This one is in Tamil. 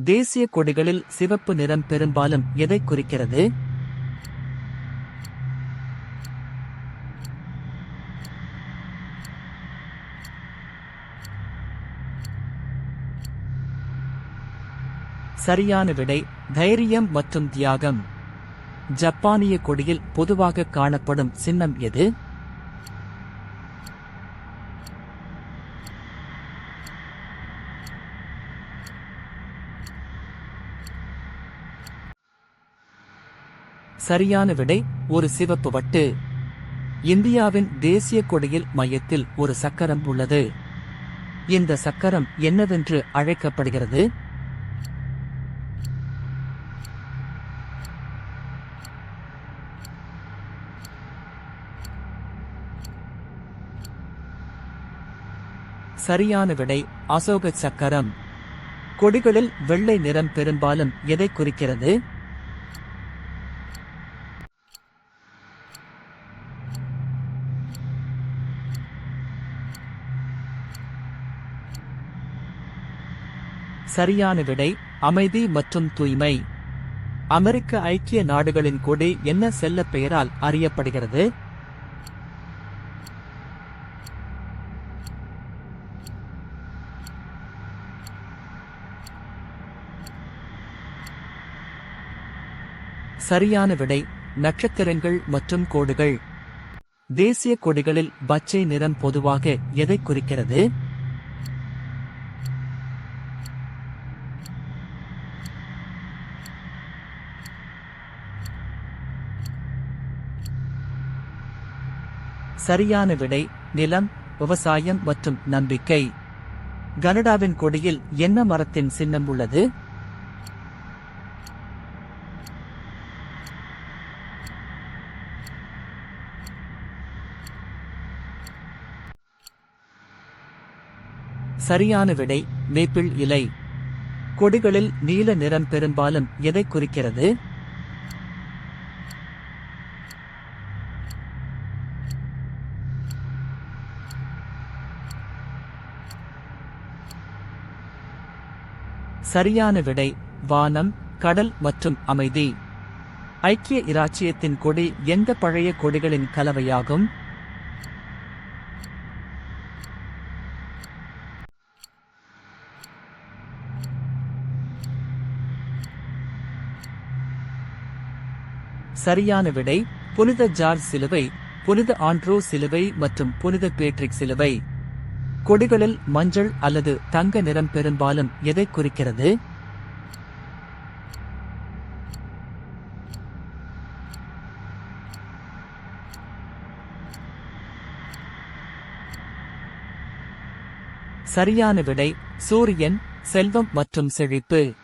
தேசிய கொடிகளில் சிவப்பு நிறம் பெரும்பாலும் எதைக் குறிக்கிறது? சரியான விடை தைரியம் மற்றும் தியாகம். ஜப்பானிய கொடியில் பொதுவாக காணப்படும் சின்னம் எது? சரியான விடை ஒரு சிவப்பு வட்டு. இந்தியாவின் தேசிய கொடியில் மையத்தில் ஒரு சக்கரம் உள்ளது. இந்த சக்கரம் என்னவென்று அழைக்கப்படுகிறது? சரியான விடை அசோக சக்கரம். கொடிகளில் வெள்ளை நிறம் பெரும்பாலும் எதைக் குறிக்கிறது? சரியான விடை அமைதி மற்றும் தூய்மை. அமெரிக்க ஐக்கிய நாடுகளின் கொடி என்ன செல்லப் பெயரால் அறியப்படுகிறது? சரியான விடை நட்சத்திரங்கள் மற்றும் கோடுகள். தேசிய கொடிகளில் பச்சை நிறம் பொதுவாக எதைக் குறிக்கிறது? சரியான விடை நிலம், விவசாயம் மற்றும் நம்பிக்கை. கனடாவின் கொடியில் என்ன மரத்தின் சின்னம் உள்ளது? சரியான விடை மேப்பிள் இலை. கொடிகளில் நீல நிறம் பெரும்பாலும் எதைக் குறிக்கிறது? சரியான விடை வானம், கடல் மற்றும் அமைதி. ஐக்கிய இராச்சியத்தின் கொடி எந்த பழைய கொடிகளின் கலவையாகும்? சரியான விடை புனித ஜார்ஜ் சிலுவை, புனித ஆண்ட்ரூ சிலுவை மற்றும் புனித பேட்ரிக் சிலுவை. கொடிகளில் மஞ்சள் அல்லது தங்க நிறம் பெரும்பாலும் எதைக் குறிக்கிறது? சரியான விடை சூரியன், செல்வம் மற்றும் செழிப்பு.